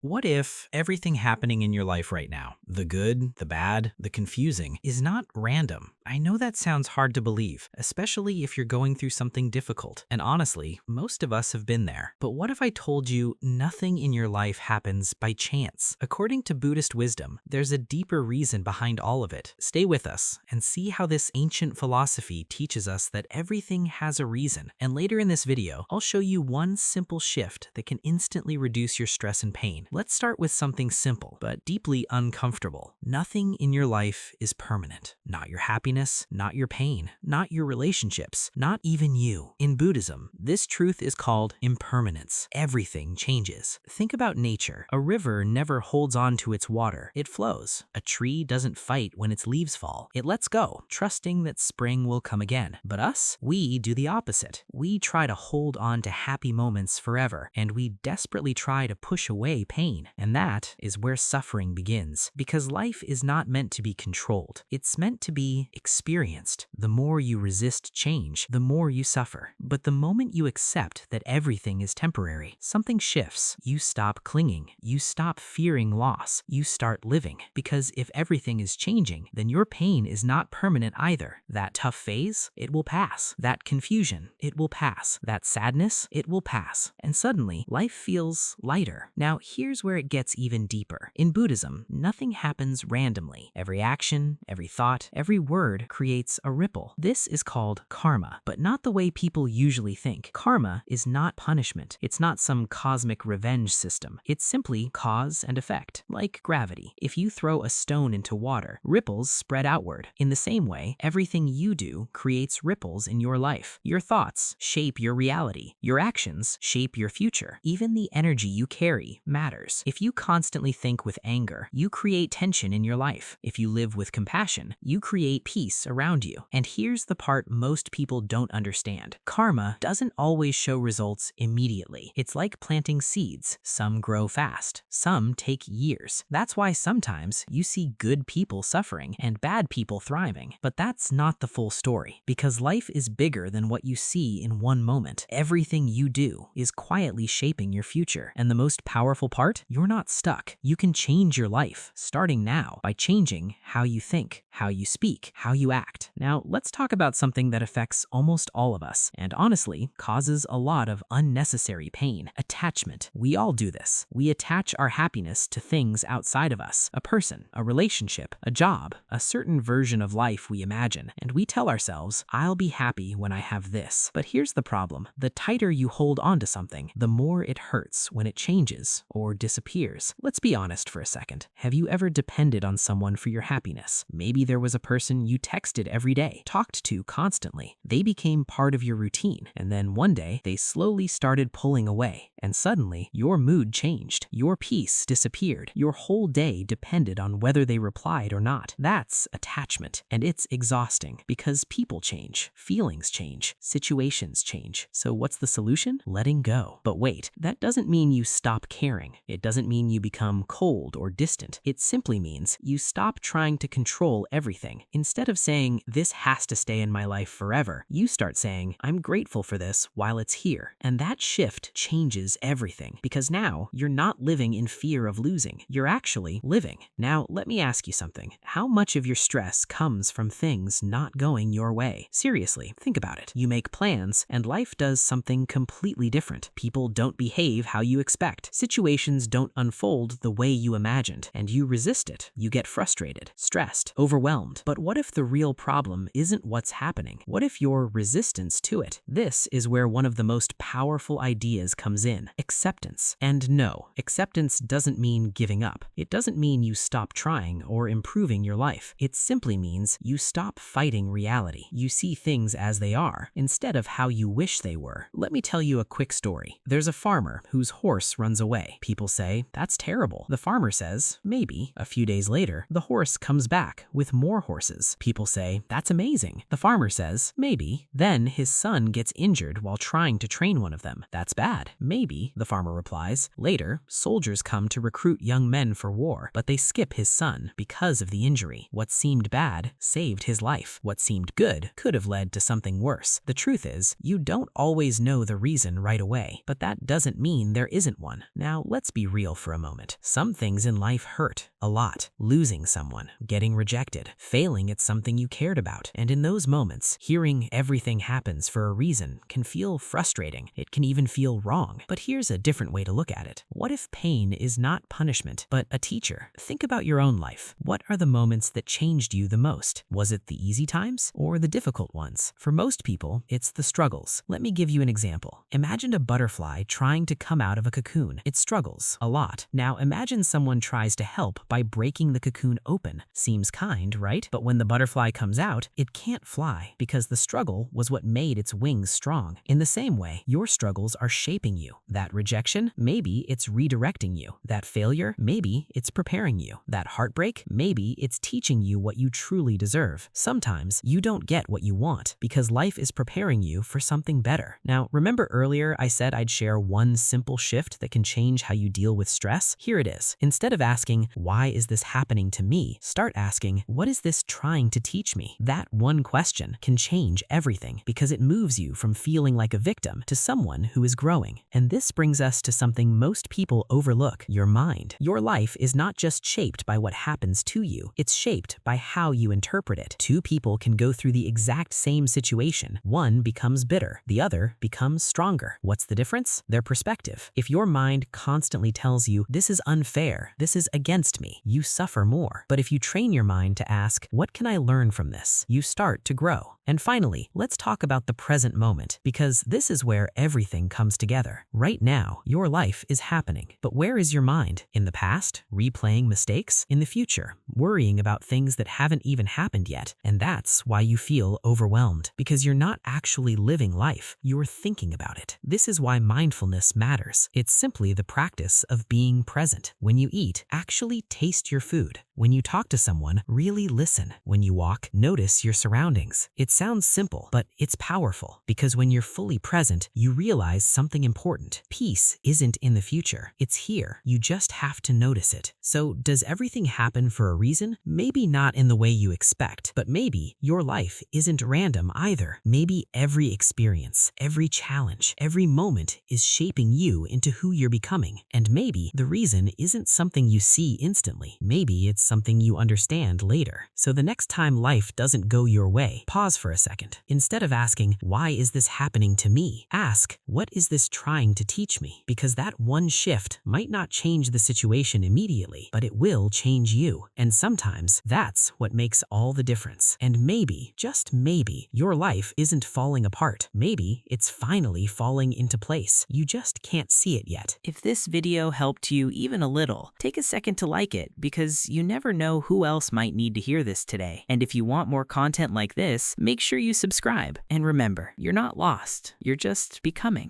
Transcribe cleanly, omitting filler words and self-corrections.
What if everything happening in your life right now, the good, the bad, the confusing, is not random? I know that sounds hard to believe, especially if you're going through something difficult. And honestly, most of us have been there. But what if I told you nothing in your life happens by chance? According to Buddhist wisdom, there's a deeper reason behind all of it. Stay with us and see how this ancient philosophy teaches us that everything has a reason. And later in this video, I'll show you one simple shift that can instantly reduce your stress and pain. Let's start with something simple, but deeply uncomfortable. Nothing in your life is permanent. Not your happiness, not your pain, not your relationships, not even you. In Buddhism, this truth is called impermanence. Everything changes. Think about nature. A river never holds on to its water. It flows. A tree doesn't fight when its leaves fall. It lets go, trusting that spring will come again. But us, we do the opposite. We try to hold on to happy moments forever, and we desperately try to push away pain. And that is where suffering begins. Because life is not meant to be controlled. It's meant to be experienced. The more you resist change, the more you suffer. But the moment you accept that everything is temporary, something shifts. You stop clinging. You stop fearing loss. You start living. Because if everything is changing, then your pain is not permanent either. That tough phase, it will pass. That confusion, it will pass. That sadness, it will pass. And suddenly, life feels lighter. Now, here's where it gets even deeper. In Buddhism, nothing happens randomly. Every action, every thought, every word creates a ripple. This is called karma, but not the way people usually think. Karma is not punishment. It's not some cosmic revenge system. It's simply cause and effect, like gravity. If you throw a stone into water, ripples spread outward. In the same way, everything you do creates ripples in your life. Your thoughts shape your reality. Your actions shape your future. Even the energy you carry matters. If you constantly think with anger, you create tension in your life. If you live with compassion, you create peace around you. And here's the part most people don't understand. Karma doesn't always show results immediately. It's like planting seeds. Some grow fast, some take years. That's why sometimes you see good people suffering and bad people thriving. But that's not the full story, because life is bigger than what you see in one moment. Everything you do is quietly shaping your future. And the most powerful part, you're not stuck. You can change your life, starting now, by changing how you think, how you speak, how you act. Now, let's talk about something that affects almost all of us, and honestly, causes a lot of unnecessary pain: attachment. We all do this. We attach our happiness to things outside of us: a person, a relationship, a job, a certain version of life we imagine, and we tell ourselves, I'll be happy when I have this. But here's the problem. The tighter you hold on to something, the more it hurts when it changes or disappears. Let's be honest for a second. Have you ever depended on someone for your happiness? Maybe there was a person you texted every day, talked to constantly. They became part of your routine, and then one day they slowly started pulling away, and suddenly your mood changed. Your peace disappeared. Your whole day depended on whether they replied or not. That's attachment, and it's exhausting because people change, feelings change, situations change. So what's the solution? Letting go. But wait, that doesn't mean you stop caring. It doesn't mean you become cold or distant. It simply means you stop trying to control everything. Instead of saying, this has to stay in my life forever, you start saying, I'm grateful for this while it's here. And that shift changes everything, because now you're not living in fear of losing. You're actually living. Now, let me ask you something. How much of your stress comes from things not going your way? Seriously, think about it. You make plans, and life does something completely different. People don't behave how you expect. Situations don't unfold the way you imagined, and you resist it. You get frustrated, stressed, overwhelmed. But what if the real problem isn't what's happening? What if your resistance to it? This is where one of the most powerful ideas comes in: acceptance. And no, acceptance doesn't mean giving up. It doesn't mean you stop trying or improving your life. It simply means you stop fighting reality. You see things as they are, instead of how you wish they were. Let me tell you a quick story. There's a farmer whose horse runs away. People say, that's terrible. The farmer says, maybe, Maybe a few days later, the horse comes back with more horses. People say, "That's amazing." The farmer says, "Maybe." Then his son gets injured while trying to train one of them. "That's bad." "Maybe," the farmer replies. Later, soldiers come to recruit young men for war, but they skip his son because of the injury. What seemed bad saved his life. What seemed good could have led to something worse. The truth is, you don't always know the reason right away, but that doesn't mean there isn't one. Now, let's be real for a moment. Some things in life hurt a lot. Losing someone, getting rejected, failing at something you cared about. And in those moments, hearing everything happens for a reason can feel frustrating. It can even feel wrong. But here's a different way to look at it. What if pain is not punishment, but a teacher? Think about your own life. What are the moments that changed you the most? Was it the easy times or the difficult ones? For most people, it's the struggles. Let me give you an example. Imagine a butterfly trying to come out of a cocoon. It struggles a lot. Now imagine someone tries to help by breaking the cocoon open. Seems kind, right? But when the butterfly comes out, it can't fly because the struggle was what made its wings strong. In the same way, your struggles are shaping you. That rejection, maybe it's redirecting you. That failure, maybe it's preparing you. That heartbreak, maybe it's teaching you what you truly deserve. Sometimes you don't get what you want because life is preparing you for something better. Now, remember earlier I said I'd share one simple shift that can change how you deal with stress? Here it is. Instead of asking, "Why is this happening to me?" start asking, "What is this trying to teach me?" That one question can change everything because it moves you from feeling like a victim to someone who is growing. And this brings us to something most people overlook: your mind. Your life is not just shaped by what happens to you, it's shaped by how you interpret it. Two people can go through the exact same situation. One becomes bitter, the other becomes stronger. What's the difference? Their perspective. If your mind constantly tells you, "This is unfair, this is against me," you suffer more. But if you train your mind to ask, "What can I learn from this?" you start to grow. And finally, let's talk about the present moment, because this is where everything comes together. Right now, your life is happening. But where is your mind? In the past, replaying mistakes? In the future, worrying about things that haven't even happened yet? And that's why you feel overwhelmed, because you're not actually living life, you're thinking about it. This is why mindfulness matters. It's simply the practice of being present. When you eat, actually taste your food. When you talk to someone, really listen. When you walk, notice your surroundings. It sounds simple, but it's powerful, because when you're fully present, you realize something important. Peace isn't in the future, it's here. You just have to notice it. So, does everything happen for a reason? Maybe not in the way you expect, but maybe your life isn't random either. Maybe every experience, every challenge, every moment is shaping you into who you're becoming. And maybe the reason isn't something you see instantly. Maybe it's something you understand later. So the next time life doesn't go your way, pause for a second. Instead of asking, "Why is this happening to me?" ask, "What is this trying to teach me?" Because that one shift might not change the situation immediately, but it will change you. And sometimes that's what makes all the difference. And maybe, just maybe, your life isn't falling apart. Maybe it's finally falling into place. You just can't see it yet. If this video helped you even a little, take a second to like it, because you never know who else might need to hear this today. And if you want more content like this, make sure you subscribe. And remember, you're not lost, you're just becoming.